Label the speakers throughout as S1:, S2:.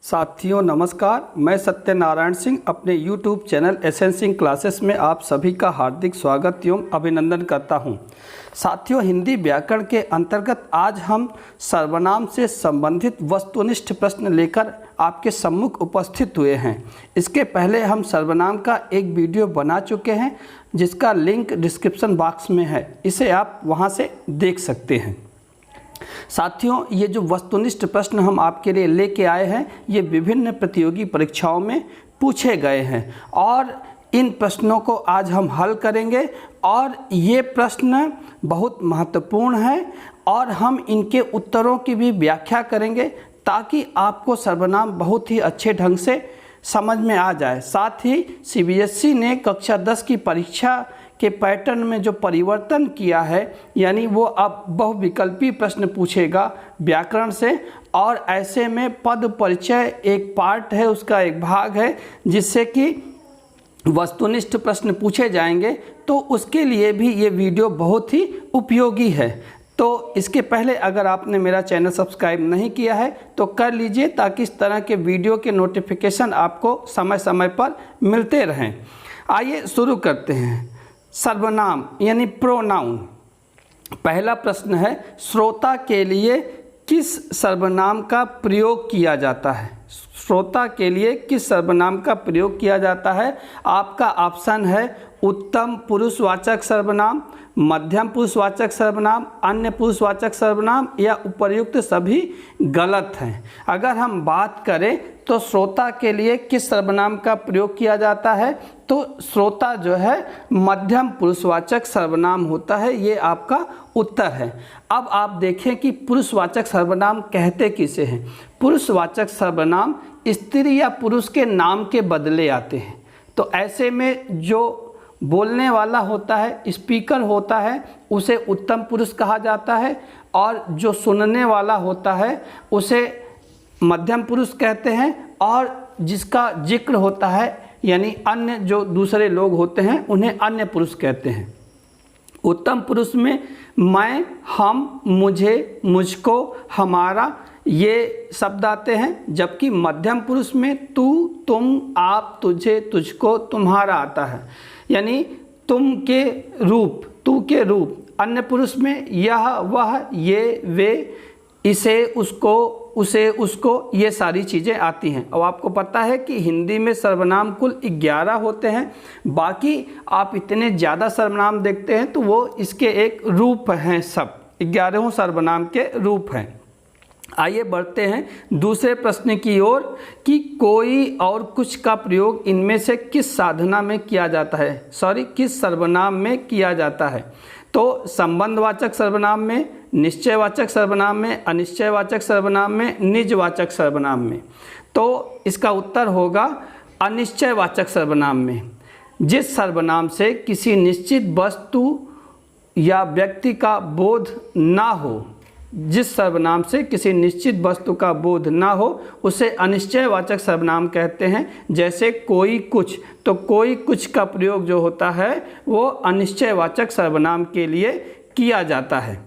S1: साथियों नमस्कार, मैं सत्यनारायण सिंह अपने YouTube channel SN Singh classes में आप सभी का हार्दिक स्वागत एवं अभिनंदन करता हूं। साथियों, हिंदी व्याकरण के अंतर्गत आज हम सर्वनाम से संबंधित वस्तुनिष्ठ प्रश्न लेकर आपके सम्मुख उपस्थित हुए हैं। इसके पहले हम सर्वनाम का एक वीडियो बना चुके हैं जिसका लिंक डिस्क्रिप्शन बॉक्स में है, इसे आप वहां से देख सकते हैं। साथियों, ये जो वस्तुनिष्ठ प्रश्न हम आपके लिए लेके आए हैं ये विभिन्न प्रतियोगी परीक्षाओं में पूछे गए हैं और इन प्रश्नों को आज हम हल करेंगे और ये प्रश्न बहुत महत्वपूर्ण है और हम इनके उत्तरों की भी व्याख्या करेंगे ताकि आपको सर्वनाम बहुत ही अच्छे ढंग से समझ में आ जाए। साथ ही सीबीएसई ने कक्षा 10 की परीक्षा के पैटर्न में जो परिवर्तन किया है, यानी वो अब बहुविकल्पी प्रश्न पूछेगा व्याकरण से, और ऐसे में पद परिचय एक पार्ट है, उसका एक भाग है जिससे कि वस्तुनिष्ठ प्रश्न पूछे जाएंगे, तो उसके लिए भी ये वीडियो बहुत ही उपयोगी है। तो इसके पहले अगर आपने मेरा चैनल सब्सक्राइब नहीं किया है तो कर लीजिए ताकि इस तरह के वीडियो के नोटिफिकेशन आपको समय समय पर मिलते रहें। आइए शुरू करते हैं। सर्वनाम यानी प्रोनाउन। पहला प्रश्न है, श्रोता के लिए किस सर्वनाम का प्रयोग किया जाता है? श्रोता के लिए किस सर्वनाम का प्रयोग किया जाता है? आपका ऑप्शन है उत्तम पुरुषवाचक सर्वनाम, मध्यम पुरुषवाचक सर्वनाम, अन्य पुरुषवाचक सर्वनाम या उपर्युक्त सभी गलत हैं। अगर हम बात करें तो श्रोता के लिए किस सर्वनाम का प्रयोग किया जाता है, तो श्रोता जो है मध्यम पुरुषवाचक सर्वनाम होता है, ये आपका उत्तर है। अब आप देखें कि पुरुषवाचक सर्वनाम कहते किसे हैं। पुरुषवाचक सर्वनाम स्त्री या पुरुष के नाम के बदले आते हैं, तो ऐसे में जो बोलने वाला होता है, स्पीकर होता है, उसे उत्तम पुरुष कहा जाता है और जो सुनने वाला होता है उसे मध्यम पुरुष कहते हैं, और जिसका जिक्र होता है यानी अन्य जो दूसरे लोग होते हैं उन्हें अन्य पुरुष कहते हैं। उत्तम पुरुष में मैं, हम, मुझे, मुझको, हमारा ये शब्द आते हैं, जबकि मध्यम पुरुष में तू, तुम, आप, तुझे, तुझको, तुम्हारा आता है, यानी तुम के रूप, तू के रूप। अन्य पुरुष में यह, वह, ये, वे, इसे, उसको, उसे, उसको, ये सारी चीज़ें आती हैं। और आपको पता है कि हिंदी में सर्वनाम कुल 11 होते हैं, बाकी आप इतने ज़्यादा सर्वनाम देखते हैं तो वो इसके एक रूप हैं, सब 11 सर्वनाम के रूप हैं। आइए बढ़ते हैं दूसरे प्रश्न की ओर कि कोई और कुछ का प्रयोग इनमें से किस साधना में किया जाता है, किस सर्वनाम में किया जाता है? तो संबंधवाचक सर्वनाम में, निश्चयवाचक सर्वनाम में, अनिश्चयवाचक सर्वनाम में, निजवाचक सर्वनाम में। तो इसका उत्तर होगा अनिश्चयवाचक सर्वनाम में। जिस सर्वनाम से किसी निश्चित वस्तु या व्यक्ति का बोध ना हो, जिस सर्वनाम से किसी निश्चित वस्तु का बोध ना हो उसे अनिश्चयवाचक सर्वनाम कहते हैं। जैसे कोई कुछ, तो कोई कुछ का प्रयोग जो होता है वो अनिश्चयवाचक सर्वनाम के लिए किया जाता है।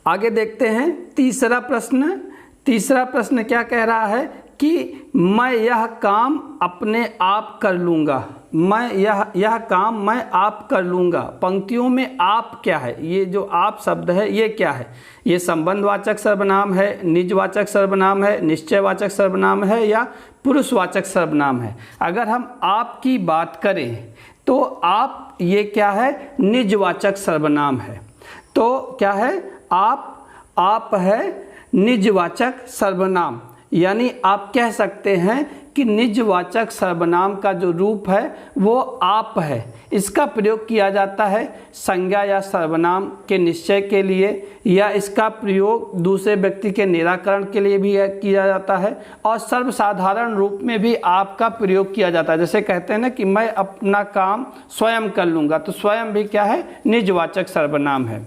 S1: आगे देखते हैं तीसरा प्रश्न। तीसरा प्रश्न क्या कह रहा है कि मैं यह काम अपने आप कर लूँगा। मैं यह काम मैं आप कर लूँगा। पंक्तियों में आप क्या है? ये जो आप शब्द है ये क्या है? ये संबंधवाचक सर्वनाम है, निजवाचक सर्वनाम है, निश्चयवाचक सर्वनाम है या पुरुषवाचक सर्वनाम है? अगर हम आप की बात करें तो आप ये क्या है? निजवाचक सर्वनाम है। तो क्या है? आप है निजवाचक सर्वनाम, यानी आप कह सकते हैं कि निजवाचक सर्वनाम का जो रूप है वो आप है। इसका प्रयोग किया जाता है संज्ञा या सर्वनाम के निश्चय के लिए, या इसका प्रयोग दूसरे व्यक्ति के निराकरण के लिए भी किया जाता है, और सर्वसाधारण रूप में भी आपका प्रयोग किया जाता है। जैसे कहते हैं ना कि मैं अपना काम स्वयं कर लूँगा, तो स्वयं भी क्या है? निजवाचक सर्वनाम है।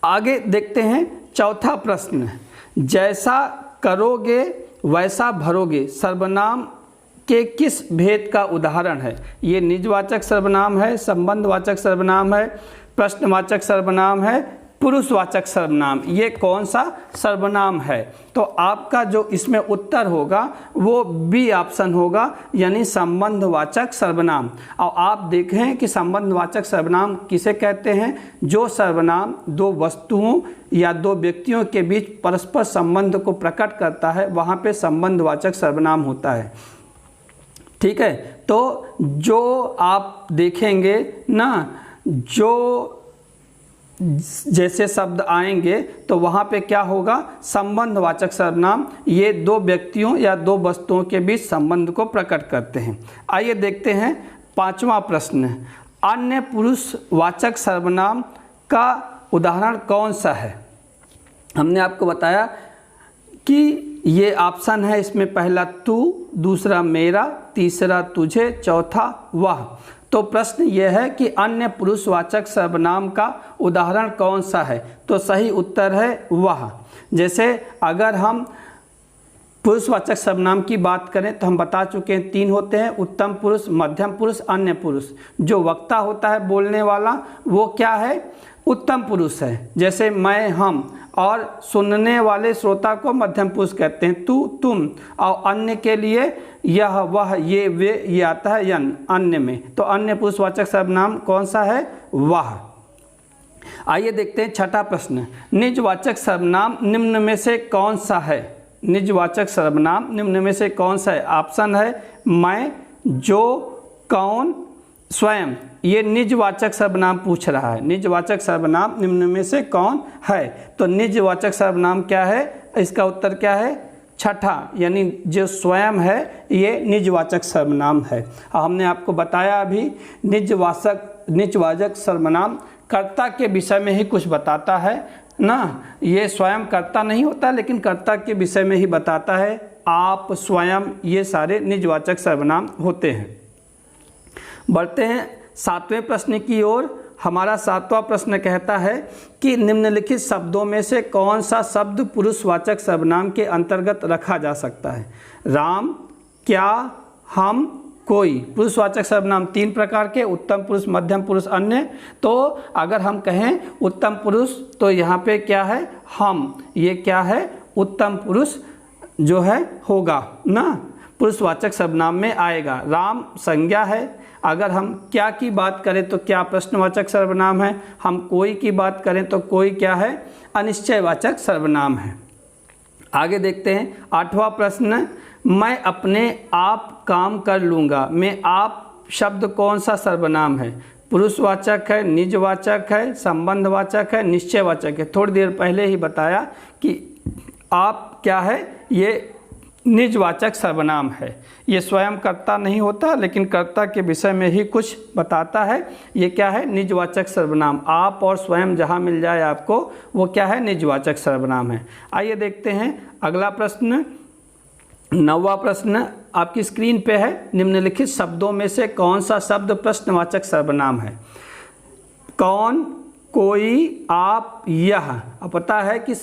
S1: आगे देखते हैं चौथा प्रश्न। जैसा करोगे वैसा भरोगे सर्वनाम के किस भेद का उदाहरण है? ये निजवाचक सर्वनाम है, संबंधवाचक सर्वनाम है, प्रश्नवाचक सर्वनाम है, पुरुषवाचक सर्वनाम। ये कौन सा सर्वनाम है? तो आपका जो इसमें उत्तर होगा वो बी ऑप्शन होगा, यानी संबंधवाचक सर्वनाम। और आप देखें कि संबंधवाचक सर्वनाम किसे कहते हैं? जो सर्वनाम दो वस्तुओं या दो व्यक्तियों के बीच परस्पर संबंध को प्रकट करता है, वहाँ पे संबंधवाचक सर्वनाम होता है। ठीक है, तो जो आप देखेंगे ना, जो जैसे शब्द आएंगे तो वहाँ पे क्या होगा? संबंधवाचक सर्वनाम। ये दो व्यक्तियों या दो वस्तुओं के बीच संबंध को प्रकट करते हैं। आइए देखते हैं 5वां प्रश्न। अन्य पुरुषवाचक सर्वनाम का उदाहरण कौन सा है? हमने आपको बताया कि ये ऑप्शन है, इसमें पहला तू, दूसरा मेरा, तीसरा तुझे, चौथा वह। तो प्रश्न यह है कि अन्य पुरुषवाचक सर्वनाम का उदाहरण कौन सा है? तो सही उत्तर है वह। जैसे अगर हम पुरुषवाचक सर्वनाम की बात करें तो हम बता चुके हैं 3 होते हैं, उत्तम पुरुष, मध्यम पुरुष, अन्य पुरुष। जो वक्ता होता है बोलने वाला वो क्या है? उत्तम पुरुष है, जैसे मैं, हम। और सुनने वाले श्रोता को मध्यम पुरुष कहते हैं, तू, तुम। और अन्य के लिए यह, वह, ये, वे, ये आता है यन, अन्य में। तो अन्य पुरुषवाचक सर्वनाम कौन सा है? वह। आइए देखते हैं 6ठा प्रश्न। निजवाचक सर्वनाम निम्न में से कौन सा है? निजवाचक सर्वनाम निम्न में से कौन सा है? ऑप्शन है मैं, जो, कौन, स्वयं। ये निजवाचक सर्वनाम पूछ रहा है। निजवाचक सर्वनाम निम्न में से कौन है? तो निजवाचक सर्वनाम क्या है? इसका उत्तर क्या है? 6ठा, यानी जो स्वयं है ये निजवाचक सर्वनाम है। हमने आपको बताया अभी निजवाचक सर्वनाम कर्ता के विषय में ही कुछ बताता है ना। ये स्वयं कर्ता नहीं होता, लेकिन कर्ता के विषय में ही बताता है। आप, स्वयं, ये सारे निजवाचक सर्वनाम होते हैं। बढ़ते हैं 7वें प्रश्न की ओर। हमारा 7वां प्रश्न कहता है कि निम्नलिखित शब्दों में से कौन सा शब्द पुरुषवाचक सर्वनाम के अंतर्गत रखा जा सकता है? राम, क्या, हम, कोई। पुरुषवाचक सर्वनाम 3 प्रकार के, उत्तम पुरुष, मध्यम पुरुष, अन्य। तो अगर हम कहें उत्तम पुरुष तो यहाँ पे क्या है? हम। ये क्या है? उत्तम पुरुष जो है होगा ना, पुरुषवाचक सर्वनाम में आएगा। राम संज्ञा है। अगर हम क्या की बात करें तो क्या प्रश्नवाचक सर्वनाम है। हम कोई की बात करें तो कोई क्या है? अनिश्चयवाचक सर्वनाम है। आगे देखते हैं 8वां प्रश्न। मैं अपने आप काम कर लूँगा में आप शब्द कौन सा सर्वनाम है? पुरुषवाचक है, निजवाचक है, संबंधवाचक है, निश्चयवाचक है। थोड़ी देर पहले ही बताया कि आप क्या है? ये निजवाचक सर्वनाम है। ये स्वयं कर्ता नहीं होता, लेकिन कर्ता के विषय में ही कुछ बताता है। ये क्या है? निजवाचक सर्वनाम। आप और स्वयं जहाँ मिल जाए आपको, वो क्या है? निजवाचक सर्वनाम है। आइए देखते हैं अगला प्रश्न। 9वां प्रश्न आपकी स्क्रीन पे है। निम्नलिखित शब्दों में से कौन सा शब्द प्रश्नवाचक सर्वनाम है? कौन, कोई, आप, यह। अब पता है कि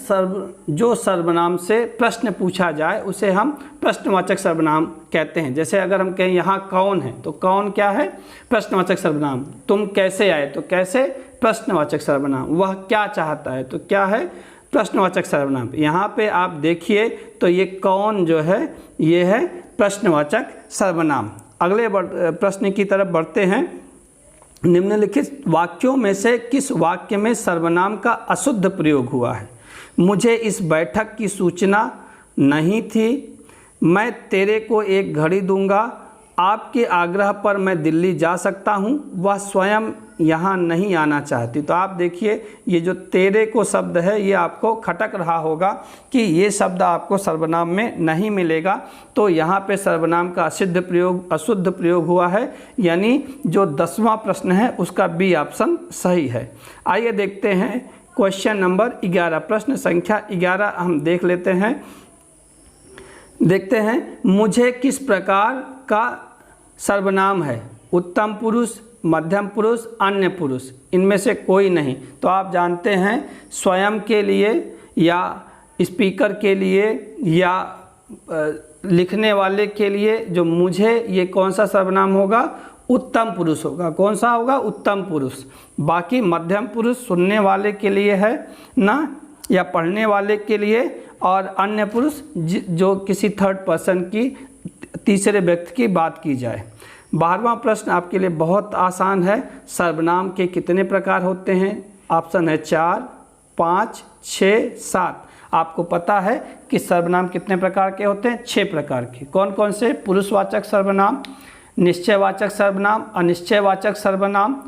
S1: जो सर्वनाम से प्रश्न पूछा जाए उसे हम प्रश्नवाचक सर्वनाम कहते हैं। जैसे अगर हम कहें यहाँ कौन है तो कौन क्या है? प्रश्नवाचक सर्वनाम। तुम कैसे आए तो कैसे? प्रश्नवाचक सर्वनाम। वह क्या चाहता है तो क्या है? प्रश्नवाचक सर्वनाम। यहाँ पे आप देखिए तो ये कौन जो है ये है प्रश्नवाचक सर्वनाम। अगले प्रश्न की तरफ बढ़ते हैं। निम्नलिखित वाक्यों में से किस वाक्य में सर्वनाम का अशुद्ध प्रयोग हुआ है? मुझे इस बैठक की सूचना नहीं थी। मैं तेरे को एक घड़ी दूंगा। आपके आग्रह पर मैं दिल्ली जा सकता हूँ। वह स्वयं यहाँ नहीं आना चाहती। तो आप देखिए ये जो तेरे को शब्द है ये आपको खटक रहा होगा कि ये शब्द आपको सर्वनाम में नहीं मिलेगा। तो यहाँ पे सर्वनाम का अशुद्ध प्रयोग हुआ है, यानी जो 10वां प्रश्न है उसका बी ऑप्शन सही है। आइए देखते हैं क्वेश्चन नंबर 11, प्रश्न संख्या 11 हम देख लेते हैं। देखते हैं मुझे किस प्रकार का सर्वनाम है? उत्तम पुरुष, मध्यम पुरुष, अन्य पुरुष। इनमें से कोई नहीं। तो आप जानते हैं स्वयं के लिए या स्पीकर के लिए या लिखने वाले के लिए जो मुझे, ये कौन सा सर्वनाम होगा? उत्तम पुरुष होगा। कौन सा होगा? उत्तम पुरुष। बाकी मध्यम पुरुष सुनने वाले के लिए है ना, या पढ़ने वाले के लिए, और अन्य पुरुष जो किसी थर्ड पर्सन की, तीसरे व्यक्ति की बात की जाए। 12वां प्रश्न आपके लिए बहुत आसान है। सर्वनाम के कितने प्रकार होते हैं? ऑप्शन है 4, 5, 6, 7। आपको पता है कि सर्वनाम कितने प्रकार के होते हैं? 6 प्रकार के। कौन कौन से? पुरुषवाचक सर्वनाम, निश्चयवाचक सर्वनाम, अनिश्चयवाचक सर्वनाम,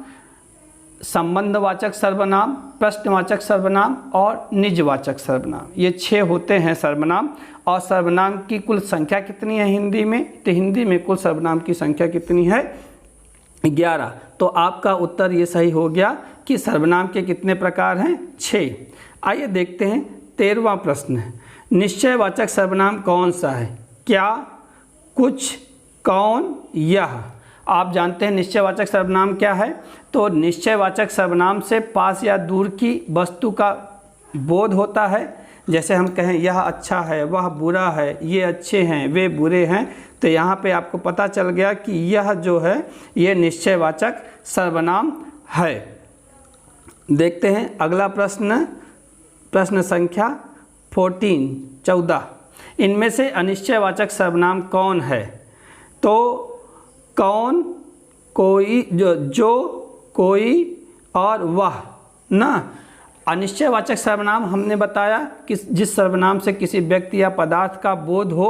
S1: संबंधवाचक सर्वनाम, प्रश्नवाचक सर्वनाम और निजवाचक सर्वनाम। ये 6 होते हैं सर्वनाम। और सर्वनाम की कुल संख्या कितनी है हिंदी में? तो हिंदी में कुल सर्वनाम की संख्या कितनी है? 11। तो आपका उत्तर ये सही हो गया कि सर्वनाम के कितने प्रकार हैं? 6। आइए देखते हैं 13वां प्रश्न है। निश्चयवाचक सर्वनाम कौन सा है? क्या, कुछ, कौन, यह। आप जानते हैं निश्चयवाचक सर्वनाम क्या है? तो निश्चयवाचक सर्वनाम से पास या दूर की वस्तु का बोध होता है। जैसे हम कहें यह अच्छा है, वह बुरा है, ये अच्छे हैं, वे बुरे हैं, तो यहाँ पे आपको पता चल गया कि यह जो है ये निश्चयवाचक सर्वनाम है। देखते हैं अगला प्रश्न, प्रश्न संख्या 14। इनमें से अनिश्चयवाचक सर्वनाम कौन है? तो कौन, कोई, जो, कोई और वह ना। अनिश्चयवाचक सर्वनाम हमने बताया कि जिस सर्वनाम से किसी व्यक्ति या पदार्थ का बोध हो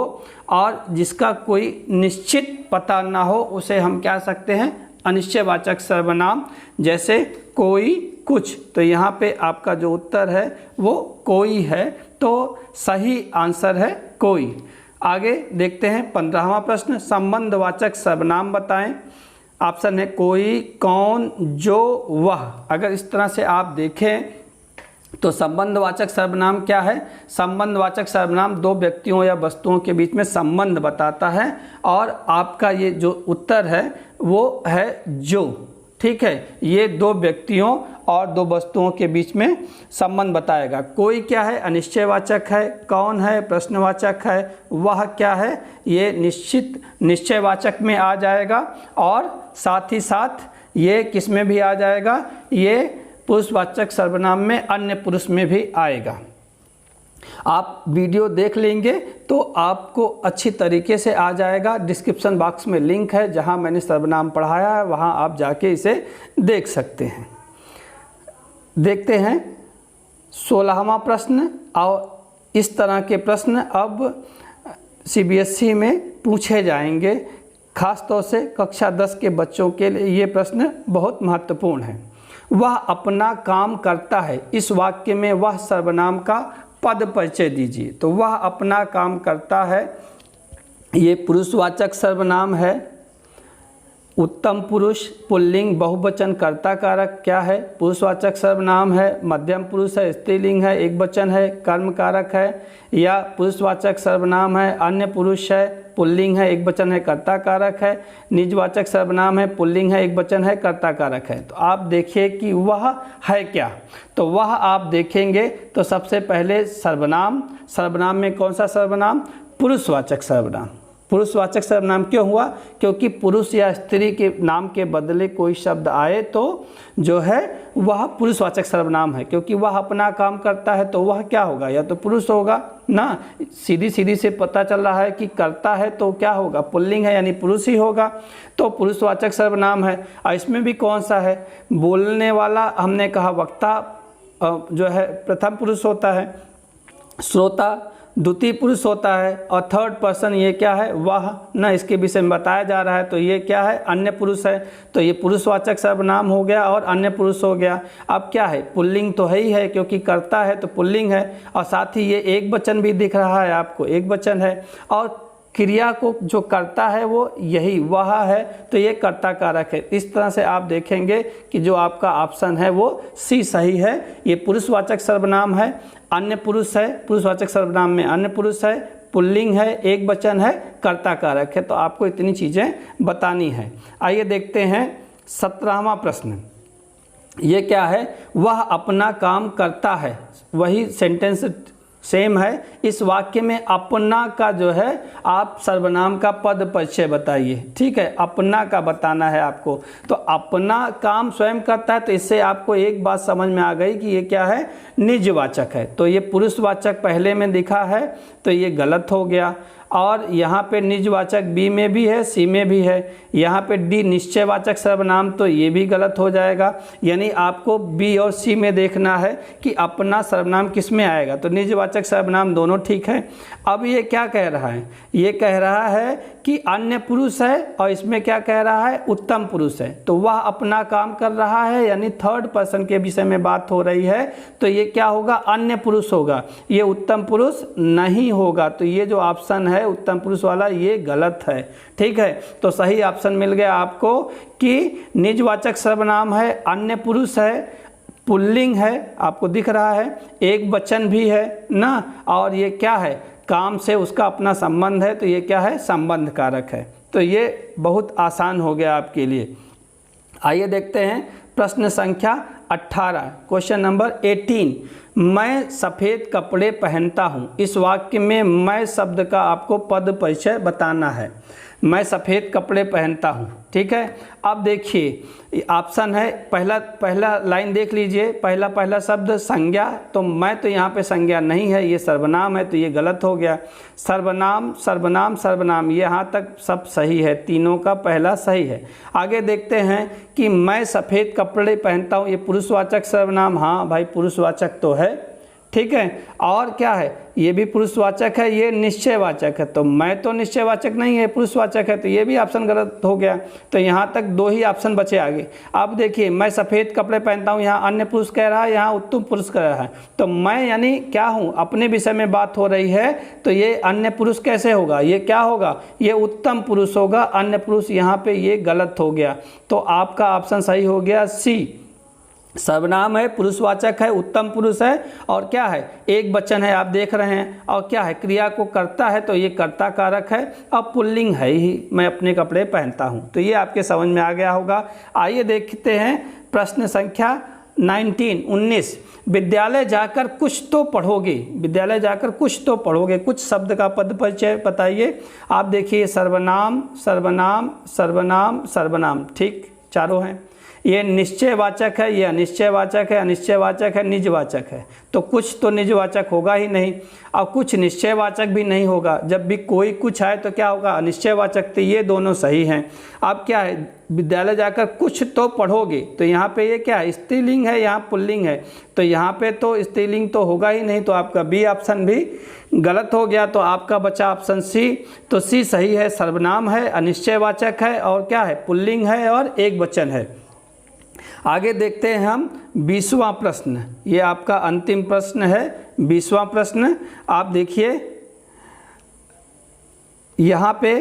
S1: और जिसका कोई निश्चित पता ना हो, उसे हम क्या सकते हैं? अनिश्चयवाचक सर्वनाम। जैसे कोई, कुछ। तो यहाँ पे आपका जो उत्तर है वो कोई है, तो सही आंसर है कोई। आगे देखते हैं 15वां प्रश्न। संबंधवाचक सर्वनाम बताएं। ऑप्शन है कोई, कौन, जो, वह। अगर इस तरह से आप देखें तो संबंधवाचक सर्वनाम क्या है? संबंधवाचक सर्वनाम दो व्यक्तियों या वस्तुओं के बीच में संबंध बताता है, और आपका ये जो उत्तर है वो है जो। ठीक है, ये दो व्यक्तियों और दो वस्तुओं के बीच में संबंध बताएगा। कोई क्या है? अनिश्चयवाचक है। कौन है? प्रश्नवाचक है। वह क्या है? ये निश्चयवाचक में आ जाएगा, और साथ ही साथ ये किस में भी आ जाएगा? ये पुरुषवाचक सर्वनाम में, अन्य पुरुष में भी आएगा। आप वीडियो देख लेंगे तो आपको अच्छी तरीके से आ जाएगा। डिस्क्रिप्शन बॉक्स में लिंक है जहां मैंने सर्वनाम पढ़ाया है, वहां आप जाके इसे देख सकते हैं। देखते हैं 16वां प्रश्न। और इस तरह के प्रश्न अब सीबीएसई में पूछे जाएंगे, खास तौर से कक्षा 10 के बच्चों के लिए ये प्रश्न बहुत महत्वपूर्ण है। वह अपना काम करता है, इस वाक्य में वह सर्वनाम का पद परिचय दीजिए। तो वह अपना काम करता है, ये पुरुषवाचक सर्वनाम है। उत्तम पुरुष, पुल्लिंग, बहुवचन, कर्ता कारक क्या है? पुरुषवाचक सर्वनाम है। मध्यम पुरुष है, स्त्रीलिंग है, एक वचन है, कर्म कारक है। या पुरुषवाचक सर्वनाम है, अन्य पुरुष है, पुल्लिंग है, एक वचन है, कर्ता कारक है। निजवाचक सर्वनाम है, पुल्लिंग है, एक वचन है, कर्ता कारक है। तो आप देखिए कि वह है क्या। तो वह आप देखेंगे तो सबसे पहले सर्वनाम। सर्वनाम में कौन सा सर्वनाम? पुरुषवाचक सर्वनाम। पुरुषवाचक सर्वनाम क्यों हुआ? क्योंकि पुरुष या स्त्री के नाम के बदले कोई शब्द आए तो जो है वह पुरुषवाचक सर्वनाम है। क्योंकि वह अपना काम करता है तो वह क्या होगा? या तो पुरुष होगा ना। सीधी से पता चल रहा है कि करता है तो क्या होगा? पुल्लिंग है, यानी पुरुष ही होगा, तो पुरुषवाचक सर्वनाम है। और इसमें भी कौन सा है? बोलने वाला, हमने कहा वक्ता जो है प्रथम पुरुष होता है, श्रोता द्वितीय पुरुष होता है, और थर्ड पर्सन ये क्या है? वह ना, इसके विषय में बताया जा रहा है। तो ये क्या है? अन्य पुरुष है। तो ये पुरुषवाचक सर्वनाम हो गया और अन्य पुरुष हो गया। अब क्या है? पुल्लिंग तो है ही है, क्योंकि करता है तो पुल्लिंग है, और साथ ही ये एक वचन भी दिख रहा है आपको, एक वचन है, और क्रिया को जो करता है वो यही वह है, तो ये कर्ता कारक है। इस तरह से आप देखेंगे कि जो आपका ऑप्शन है वो सी सही है। ये पुरुषवाचक सर्वनाम है, अन्य पुरुष है, पुरुषवाचक सर्वनाम में अन्य पुरुष है, पुल्लिंग है, एक वचन है, कर्ता कारक है। तो आपको इतनी चीज़ें बतानी है। आइए देखते हैं 17वां प्रश्न। ये क्या है? वह अपना काम करता है। वही सेंटेंस सेम है। इस वाक्य में अपना का जो है आप सर्वनाम का पद परिचय बताइए। ठीक है, अपना का बताना है आपको। तो अपना काम स्वयं करता है, तो इससे आपको एक बात समझ में आ गई कि ये क्या है, निजवाचक है। तो ये पुरुषवाचक पहले में दिखा है, तो ये गलत हो गया। और यहाँ पे निजवाचक बी में भी है, सी में भी है। यहाँ पे डी निश्चयवाचक सर्वनाम, तो ये भी गलत हो जाएगा। यानी आपको बी और सी में देखना है कि अपना सर्वनाम किस में आएगा। तो निजवाचक सर्वनाम दोनों ठीक है। अब ये क्या कह रहा है, ये कह रहा है कि अन्य पुरुष है, और इसमें क्या कह रहा है, उत्तम पुरुष है। तो वह अपना काम कर रहा है, यानी थर्ड पर्सन के विषय में बात हो रही है। तो ये क्या होगा, अन्य पुरुष होगा, ये उत्तम पुरुष नहीं होगा। तो ये जो ऑप्शन है उत्तम पुरुष वाला, ये गलत है। ठीक है, तो सही ऑप्शन मिल गया आपको कि निजवाचक सर्वनाम है, अन्य पुरुष है, पुल्लिंग है, आपको दिख रहा है, एक वचन भी है ना, और ये क्या है, काम से उसका अपना संबंध है। तो ये क्या है, संबंध कारक है। तो ये बहुत आसान हो गया आपके लिए। आइए देखते हैं प्रश्न संख्या 18, क्वेश्चन नंबर 18। मैं सफ़ेद कपड़े पहनता हूँ। इस वाक्य में मैं शब्द का आपको पद परिचय बताना है। मैं सफ़ेद कपड़े पहनता हूँ। ठीक है, अब देखिए ऑप्शन है, पहला लाइन देख लीजिए, पहला शब्द संज्ञा। तो मैं तो यहाँ पे संज्ञा नहीं है, ये सर्वनाम है, तो ये गलत हो गया। सर्वनाम सर्वनाम सर्वनाम, ये यहाँ तक सब सही है, तीनों का पहला सही है। आगे देखते हैं कि मैं सफ़ेद कपड़े पहनता हूँ, ये पुरुषवाचक सर्वनाम, हाँ भाई पुरुषवाचक तो है। ठीक है, और क्या है, ये भी पुरुषवाचक है, ये निश्चयवाचक है। तो मैं तो निश्चयवाचक नहीं है, पुरुषवाचक है, तो ये भी ऑप्शन गलत हो गया। तो यहाँ तक दो ही ऑप्शन बचे आगे। अब देखिए, मैं सफ़ेद कपड़े पहनता हूँ, यहाँ अन्य पुरुष कह रहा है, यहाँ उत्तम पुरुष कह रहा है। तो मैं यानी क्या हूँ, अपने विषय में बात हो रही है, तो ये अन्य पुरुष कैसे होगा, ये क्या होगा, ये उत्तम पुरुष होगा। अन्य पुरुष यहाँ पे ये गलत हो गया। तो आपका ऑप्शन सही हो गया सी। सर्वनाम है, पुरुषवाचक है, उत्तम पुरुष है, और क्या है, एक वचन है, आप देख रहे हैं, और क्या है, क्रिया को करता है, तो ये कर्ता कारक है, अब पुल्लिंग है ही, मैं अपने कपड़े पहनता हूँ। तो ये आपके समझ में आ गया होगा। आइए देखते हैं प्रश्न संख्या 19। विद्यालय जाकर कुछ तो पढ़ोगे। विद्यालय जाकर कुछ तो पढ़ोगे, कुछ शब्द का पद परिचय बताइए। आप देखिए, सर्वनाम सर्वनाम सर्वनाम सर्वनाम, ठीक, चारों हैं। ये निश्चयवाचक है, ये अनिश्चयवाचक है, अनिश्चयवाचक है, निजवाचक है। तो कुछ तो निजवाचक होगा ही नहीं, और कुछ निश्चयवाचक भी नहीं होगा। जब भी कोई कुछ आए तो क्या होगा, अनिश्चयवाचक। तो ये दोनों सही हैं। अब क्या है, विद्यालय जाकर कुछ तो पढ़ोगे, तो यहाँ पे ये क्या है, स्त्रीलिंग है, यहाँ पुल्लिंग है। तो यहाँ पे तो स्त्रीलिंग तो होगा ही नहीं, तो आपका बी ऑप्शन भी गलत हो गया। तो आपका बचा ऑप्शन सी। तो सी सही है, सर्वनाम है, अनिश्चयवाचक है, और क्या है, पुल्लिंग है, और एक वचन है। आगे देखते हैं हम 20वां प्रश्न। ये आपका अंतिम प्रश्न है, 20वां प्रश्न। आप देखिए यहाँ पे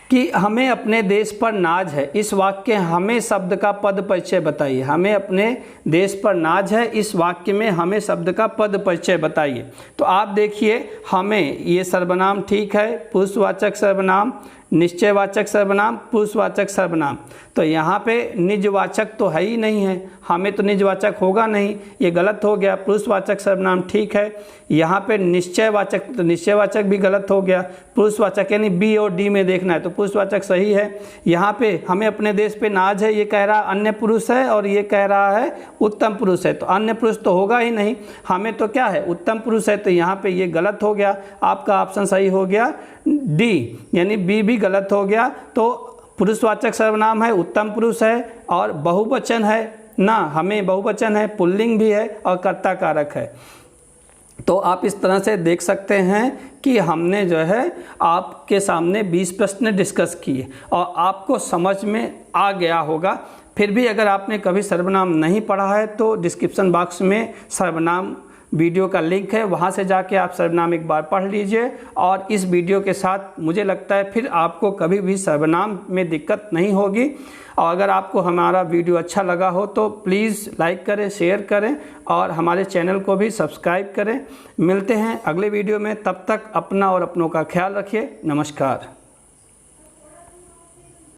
S1: कि हमें अपने देश पर नाज है। इस वाक्य हमें शब्द का पद परिचय बताइए। हमें अपने देश पर नाज है, इस वाक्य में हमें शब्द का पद परिचय बताइए। तो आप देखिए, हमें ये सर्वनाम ठीक है, पुरुषवाचक सर्वनाम, निश्चयवाचक सर्वनाम, पुरुषवाचक सर्वनाम। तो यहाँ पे निजवाचक तो है ही नहीं है, हमें तो निजवाचक होगा नहीं, ये गलत हो गया। पुरुषवाचक सर्वनाम ठीक है। यहाँ पे निश्चयवाचक, तो निश्चयवाचक भी गलत हो गया। पुरुषवाचक यानी बी और डी में देखना है, तो पुरुषवाचक सही है। यहाँ पे हमें अपने देश पे नाज है, ये कह रहा अन्य पुरुष है, और ये कह रहा है उत्तम पुरुष है। तो अन्य पुरुष तो होगा ही नहीं, हमें तो क्या है, उत्तम पुरुष है। तो यहाँ पे ये गलत हो गया। आपका ऑप्शन सही हो गया डी, यानी बी भी गलत हो गया। तो पुरुषवाचक सर्वनाम है, उत्तम पुरुष है, और बहुवचन है ना, हमें बहुवचन है, पुल्लिंग भी है, और कर्ता कारक है। तो आप इस तरह से देख सकते हैं कि हमने जो है आपके सामने 20 प्रश्न डिस्कस किए, और आपको समझ में आ गया होगा। फिर भी अगर आपने कभी सर्वनाम नहीं पढ़ा है, तो डिस्क्रिप्शन बॉक्स में सर्वनाम वीडियो का लिंक है, वहाँ से जाके आप सर्वनाम एक बार पढ़ लीजिए। और इस वीडियो के साथ मुझे लगता है फिर आपको कभी भी सर्वनाम में दिक्कत नहीं होगी। और अगर आपको हमारा वीडियो अच्छा लगा हो तो प्लीज़ लाइक करें, शेयर करें, और हमारे चैनल को भी सब्सक्राइब करें। मिलते हैं अगले वीडियो में, तब तक अपना और अपनों का ख्याल रखिए। नमस्कार।